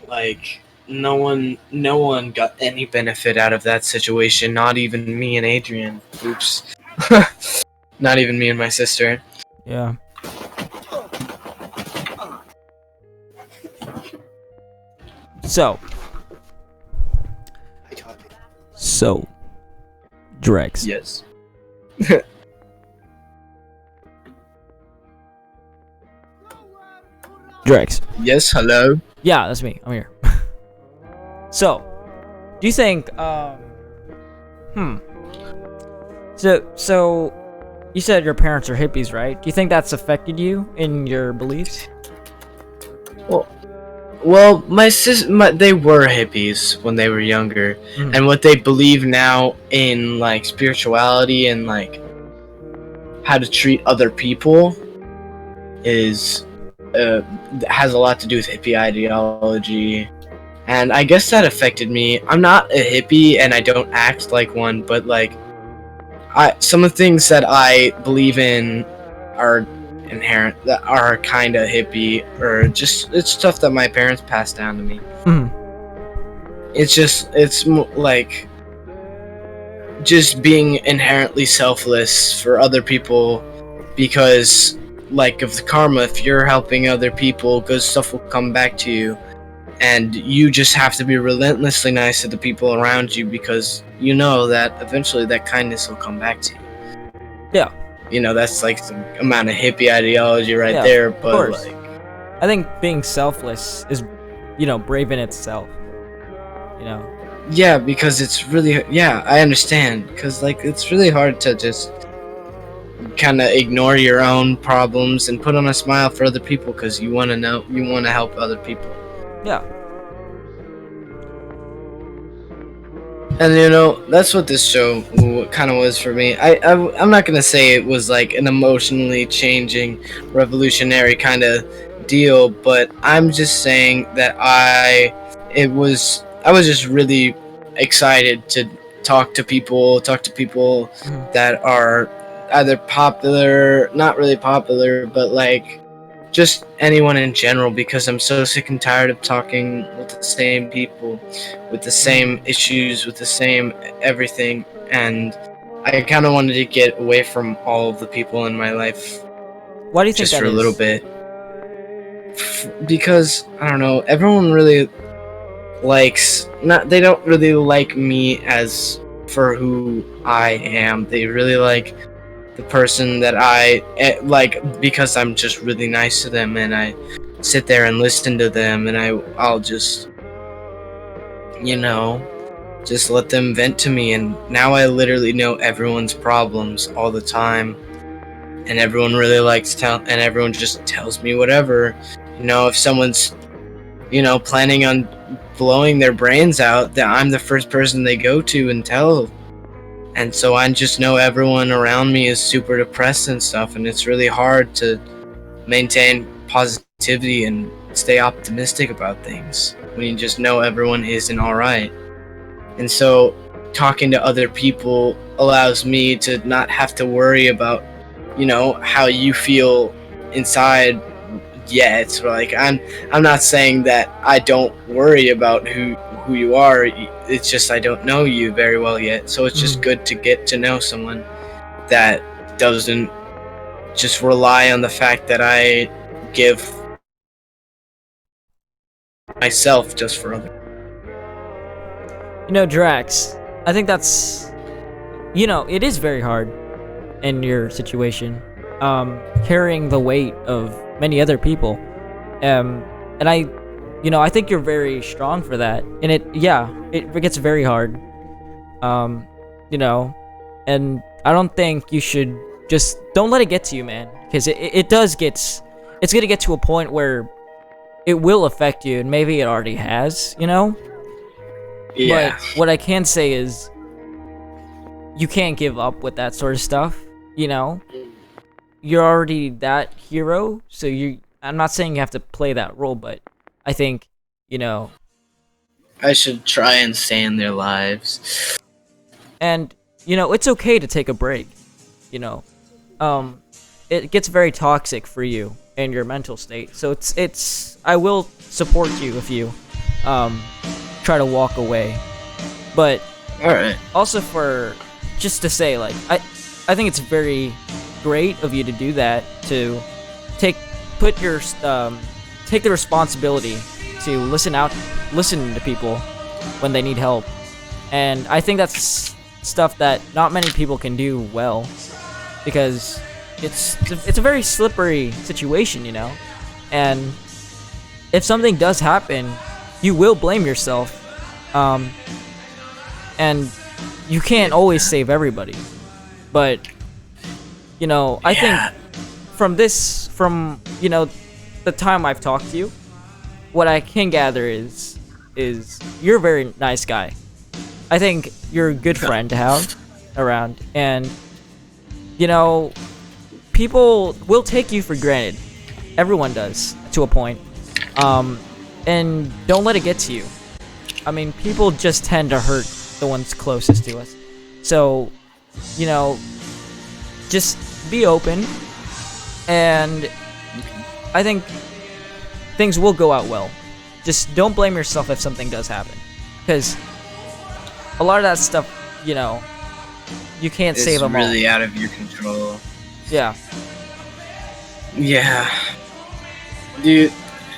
Like, no one got any benefit out of that situation, not even me and Adrian. Oops. Not even me and my sister. Yeah. So, Drex. Yes. Drex. Yes, hello? Yeah, that's me. I'm here. So, do you think, So, you said your parents are hippies, right? Do you think that's affected you in your beliefs? Well, they were hippies when they were younger, and what they believe now in, like, spirituality and, like, how to treat other people has a lot to do with hippie ideology, and I guess that affected me. I'm not a hippie, and I don't act like one, but, like, some of the things that I believe in are inherent, that are kind of hippie, or just it's stuff that my parents passed down to me. It's like just being inherently selfless for other people, because like of the karma, if you're helping other people, good stuff will come back to you, and you just have to be relentlessly nice to the people around you, because you know that eventually that kindness will come back to you. Yeah. that's like some amount of hippie ideology right Yeah, there. of But course. like, I think being selfless is, brave in itself. yeah, because it's really, yeah, I understand. Because like it's really hard to just kind of ignore your own problems and put on a smile for other people because you want to help other people. Yeah. And that's what this show kind of was for me. I'm not gonna say it was like an emotionally changing, revolutionary kind of deal, but I'm just saying that I was just really excited to talk to people that are either popular, not really popular, but like just anyone in general, because I'm so sick and tired of talking with the same people, with the same issues, with the same everything, and I kind of wanted to get away from all of the people in my life. Why do you think just that for a is? little bit? Because I don't know, everyone really they don't really like me as for who I am. They really like the person that I like because I'm just really nice to them and I sit there and listen to them and I'll just just let them vent to me, and now I literally know everyone's problems all the time, and everyone really and everyone just tells me whatever. If someone's planning on blowing their brains out, that I'm the first person they go to and tell. And so I just know everyone around me is super depressed and stuff, and it's really hard to maintain positivity and stay optimistic about things when you just know everyone isn't alright. And so talking to other people allows me to not have to worry about, how you feel inside yet. Like I'm not saying that I don't worry about who you are. It's just I don't know you very well yet. So it's just good to get to know someone that doesn't just rely on the fact that I give myself just for others. Drax, I think that's, it is very hard in your situation, carrying the weight of many other people. And I think you're very strong for that. And it gets very hard. And I don't think you should don't let it get to you, man. Because it's gonna get to a point where it will affect you, and maybe it already has, Yeah. But what I can say is you can't give up with that sort of stuff, You're already that hero, so I'm not saying you have to play that role, but I think, I should try and stay in their lives. And, it's okay to take a break, It gets very toxic for you and your mental state. So I will support you if you try to walk away. But Alright. also just to say, like, I think it's very great of you to do that, to take the responsibility to listen to people when they need help. And I think that's stuff that not many people can do well, because it's a very slippery situation, and if something does happen, you will blame yourself, and you can't always save everybody. But I think from the time I've talked to you, what I can gather is you're a very nice guy. I think you're a good friend to have around, and people will take you for granted. Everyone does, to a point. And don't let it get to you. I mean, people just tend to hurt the ones closest to us. So, just be open, and I think things will go out well. Just don't blame yourself if something does happen, because a lot of that stuff, you can't save them all. It's really out of your control. Yeah. Yeah. Dude,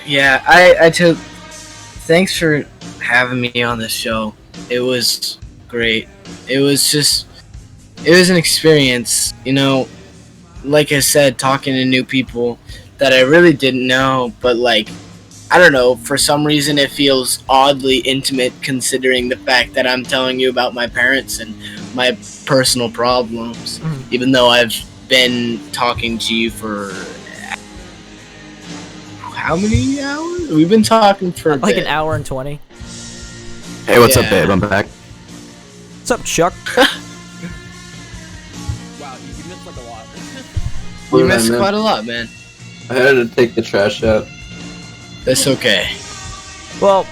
yeah, I took... Thanks for having me on this show. It was great. It was an experience, like I said, talking to new people that I really didn't know, but like, I don't know, for some reason it feels oddly intimate considering the fact that I'm telling you about my parents and my personal problems, even though I've been talking to you for how many hours? We've been talking for like an hour and 20. Hey, what's up, babe? I'm back. What's up, Chuck? Wow, you missed like a lot. You missed quite a lot, man. I had to take the trash out. That's okay. Well,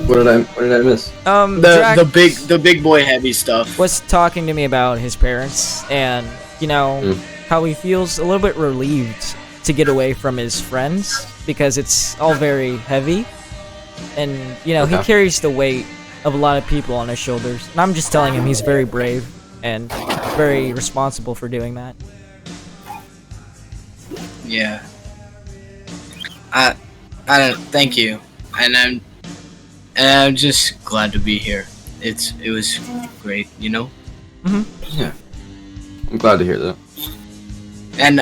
What did I miss? Drax the big boy heavy stuff. was talking to me about his parents and, you know, how he feels a little bit relieved to get away from his friends because it's all very heavy. And, you know, he carries the weight of a lot of people on his shoulders. And I'm just telling him he's very brave and very responsible for doing that. Yeah. I don't. Thank you, and I'm just glad to be here. It was great, you know. Yeah. I'm glad to hear that. And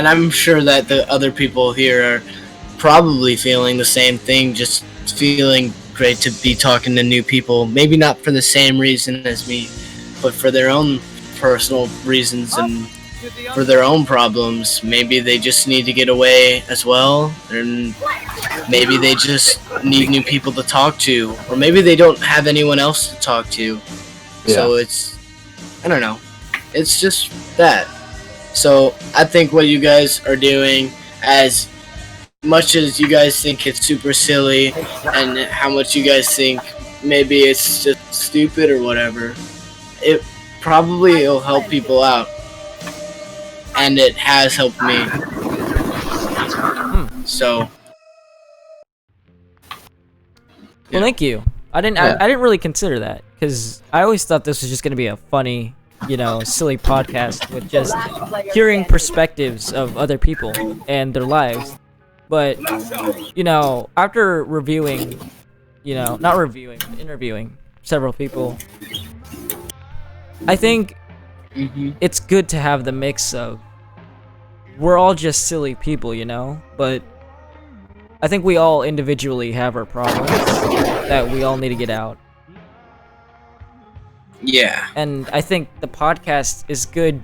I'm sure that the other people here are probably feeling the same thing. Just feeling great to be talking to new people. Maybe not for the same reason as me, but for their own personal reasons and for their own problems. Maybe they just need to get away as well, and maybe they just need new people to talk to, or maybe they don't have anyone else to talk to. So it's, I don't know, it's just that. So I think what you guys are doing, as much as you guys think it's super silly and how much you guys think maybe it's just stupid or whatever, it probably will help people out. And it has helped me. So. Well, thank you. I didn't really consider that because I always thought this was just gonna be a funny, you know, silly podcast with just hearing perspectives of other people and their lives. But you know, after reviewing, you know, not reviewing, but interviewing several people, I think it's good to have the mix of we're all just silly people, you know, but I think we all individually have our problems that we all need to get out. Yeah. And I think the podcast is good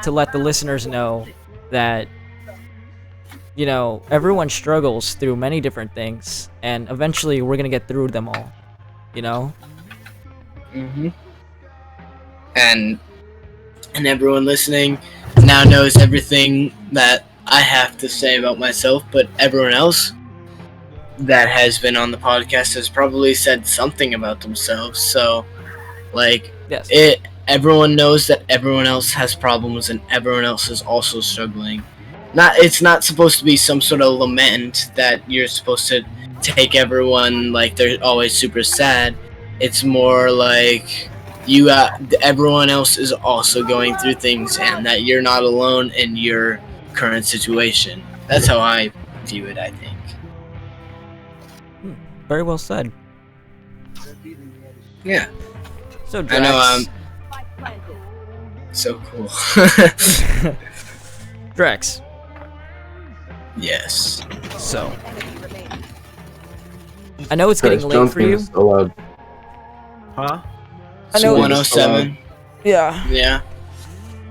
to let the listeners know that, you know, everyone struggles through many different things, and eventually we're gonna get through them all, you know? And everyone listening now knows everything that I have to say about myself, but everyone else that has been on the podcast has probably said something about themselves. So, like, yes. Everyone knows that everyone else has problems and everyone else is also struggling. It's not supposed to be some sort of lament that you're supposed to take everyone like they're always super sad. It's more like everyone else is also going through things and that you're not alone in your current situation. That's how I view it, I think. Very well said. Yeah. So I know, so cool. Drax. Yes. So, I know it's getting late for you. Huh? I know 107. Yeah. Yeah.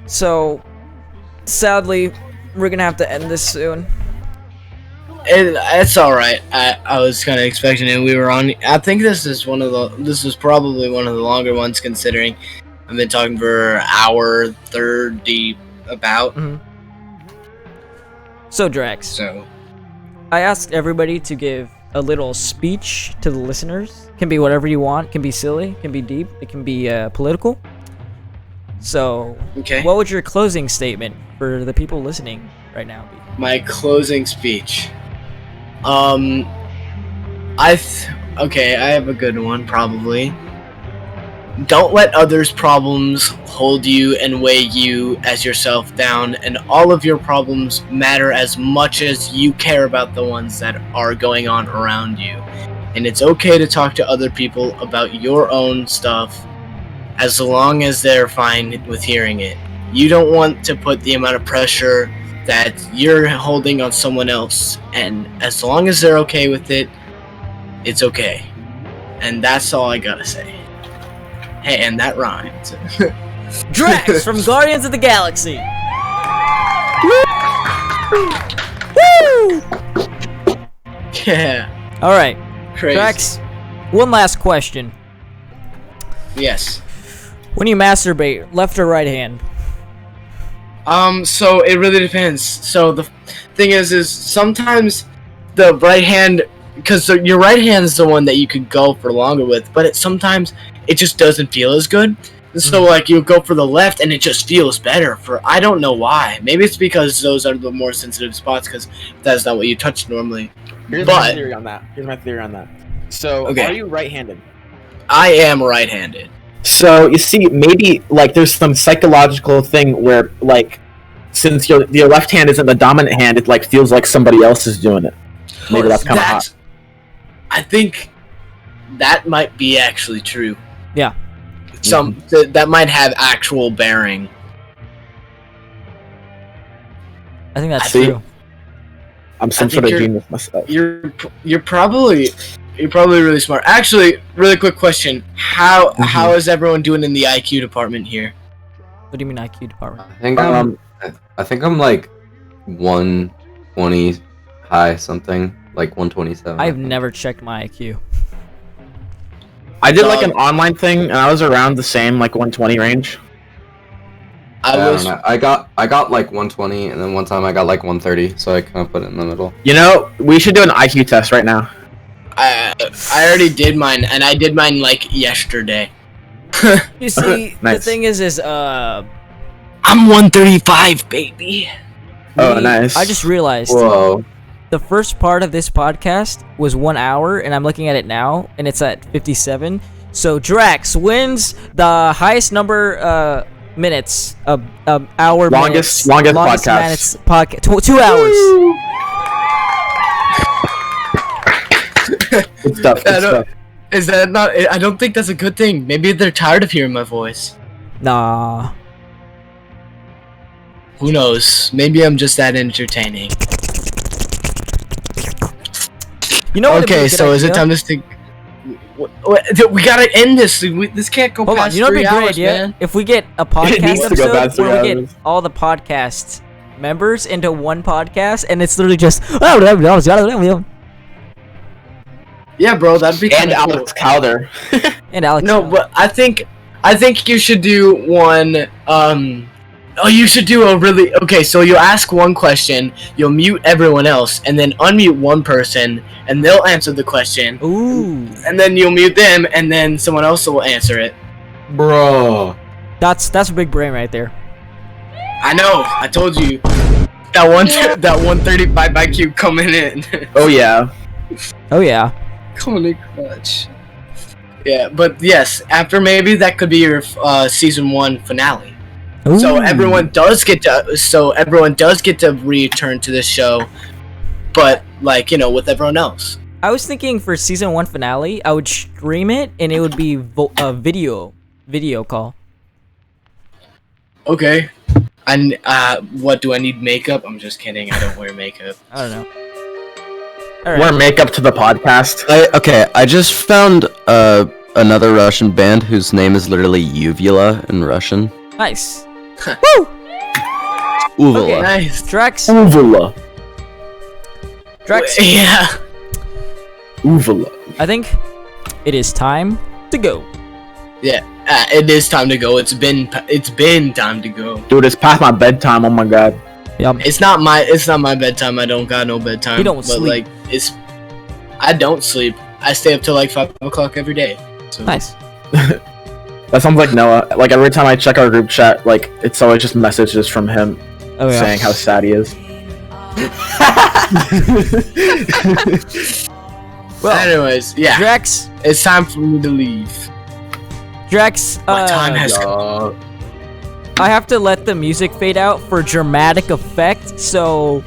So, sadly, we're gonna have to end this soon. It's all right. I was kind of expecting it. We were on. I think this is probably one of the longer ones, considering I've been talking for an hour 30 about. So Drax. So I asked everybody to give a little speech to the listeners. Can be whatever you want. Can be silly. Can be deep. It can be political. So, what would your closing statement for the people listening right now be? My closing speech. I have a good one, probably. Don't let others' problems hold you and weigh you as yourself down, and all of your problems matter as much as you care about the ones that are going on around you. And it's okay to talk to other people about your own stuff, as long as they're fine with hearing it. you don't want to put the amount of pressure that you're holding on someone else, and as long as they're okay with it, it's okay. And that's all I gotta say. Hey, and that rhymes. Drax from Guardians of the Galaxy. Woo! Yeah. All right, Crazy. Drax. One last question. Yes. When you masturbate, left or right hand? So it really depends. So the thing is sometimes the right hand, because your right hand is the one that you could go for longer with, but sometimes it just doesn't feel as good. So like you go for the left and it just feels better for I don't know why. Maybe it's because those are the more sensitive spots because that's not what you touch normally. Here's my theory on that. So, Okay. are you right-handed? I am right-handed. So you see, maybe like there's some psychological thing where like since your left hand isn't the dominant hand, it like feels like somebody else is doing it. Maybe that's kind of hot. I think that might be actually true. Yeah. That might have actual bearing. I think that's See? true. I'm some think sort of you're- genius myself. You're probably really smart. Actually, really quick question: How is everyone doing in the IQ department here? What do you mean IQ department? I think I'm like 120 high something, like 127. I've never checked my IQ. I did like an online thing, and I was around the same like 120 range. I don't know. I got like 120, and then one time I got like 130, so I kind of put it in the middle. You know, we should do an IQ test right now. I already did mine, and I did mine like yesterday. You see, Nice. the thing is I'm 135, baby. Oh, nice. I just realized Whoa. the first part of this podcast was 1 hour, and I'm looking at it now, and it's at 57. So Drax wins the highest number minutes of hour Longest longest podcast. minutes podcast 2 hours. Good stuff. Good stuff. Is that not? I don't think that's a good thing. Maybe they're tired of hearing my voice. Nah. Who knows? Maybe I'm just that entertaining. You know what? would be a Okay, good so is it idea? time to stick? We gotta end this. This can't go Hold on, past you know what'd 3 be a great hours, idea? man. If we get a It needs podcast to go past episode 3 where we get hours. all the podcast members into one podcast, and it's literally just Yeah, bro, that'd be And kinda cool. Alex Calder. and Alex. No, but I think you should do one. You should do a really okay. So you'll ask one question, you'll mute everyone else, and then unmute one person, and they'll answer the question. Ooh, And then you'll mute them, and then someone else will answer it. Bro. that's a big brain right there. I know. I told you. That 135 IQ coming in. Oh yeah. Oh yeah. Coming in clutch. Yeah, but yes, after maybe that could be your season 1 finale. So Ooh. everyone does get to return to this show, but like with everyone else. I was thinking for season 1 finale, I would stream it, and it would be a video call. Okay. And what do I need makeup? I'm just kidding. I don't wear makeup. I don't know. All right. Wear makeup to the podcast. I just found another Russian band whose name is literally Uvula in Russian. Nice. Woo! Uvula. Okay. Nice. Drax. Uvula. Drax. Yeah. Uvula. I think it is time to go. Yeah. It is time to go. It's been time to go. Dude, it's past my bedtime. Oh my god. Yep. It's not my bedtime. I don't got no bedtime. You don't but sleep. Like I don't sleep. I stay up till like 5 o'clock every day. So. Nice. That sounds like Noah. Like every time I check our group chat, like it's always just messages from him Oh yeah. saying how sad he is. Well, anyways, yeah. Drax. It's time for me to leave. Drax. My time has come. I have to let the music fade out for dramatic effect, so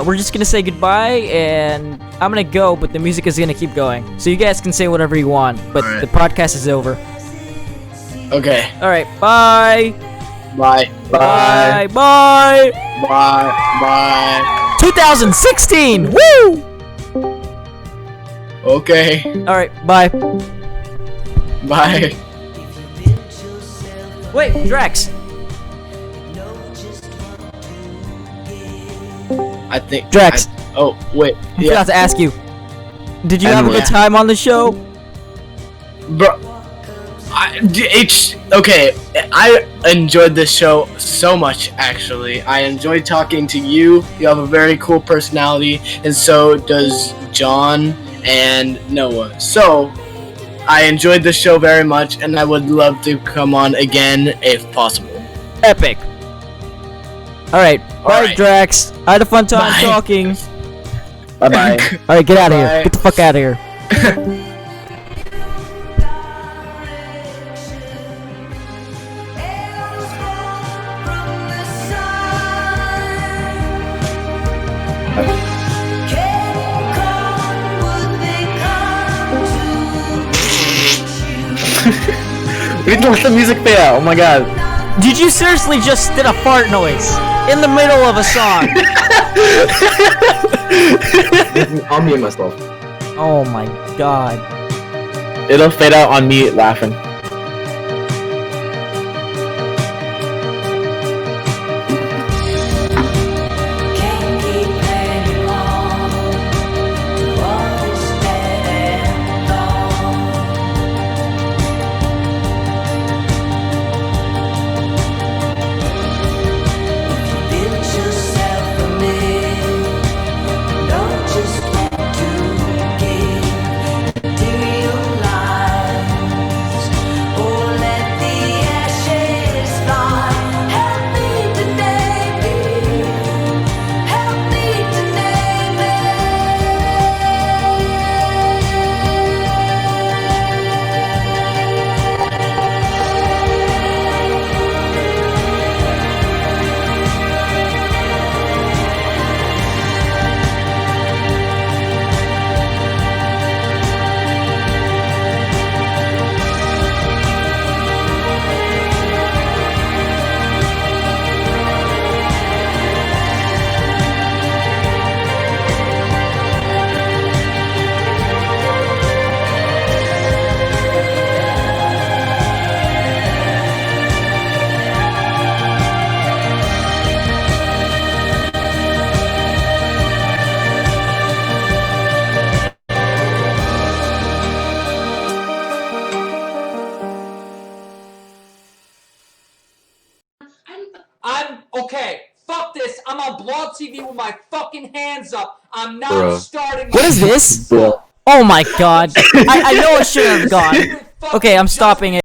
we're just gonna say goodbye, and I'm gonna go, but the music is gonna keep going. So you guys can say whatever you want, but Alright. the podcast is over. Okay. Alright, bye! Bye. Bye. Bye. Bye. Bye. 2016. Woo. Okay. All right. Bye. Bye. Wait, Drax. I think. Drax. Oh wait. I forgot to ask you. Did you have a Anyway. good time on the show? Bro, it's okay. I enjoyed this show so much. Actually, I enjoyed talking to you. You have a very cool personality, and so does John and Noah. So, I enjoyed the show very much, and I would love to come on again if possible. Epic. All right. Bye, right. Drax. I had a fun time Bye. talking. Bye bye. All right, get out of here. Bye. Get the fuck out of here. We need to let the music fade out. Oh my god. Did you seriously just did a fart noise in the middle of a song? I'll mute myself. Oh my god. It'll fade out on me laughing. I'm okay. Fuck this. I'm on Blog TV with my fucking hands up. I'm not Bruh. starting. What is this? Oh my god. I know I shouldn't have gone. Okay, I'm stopping it.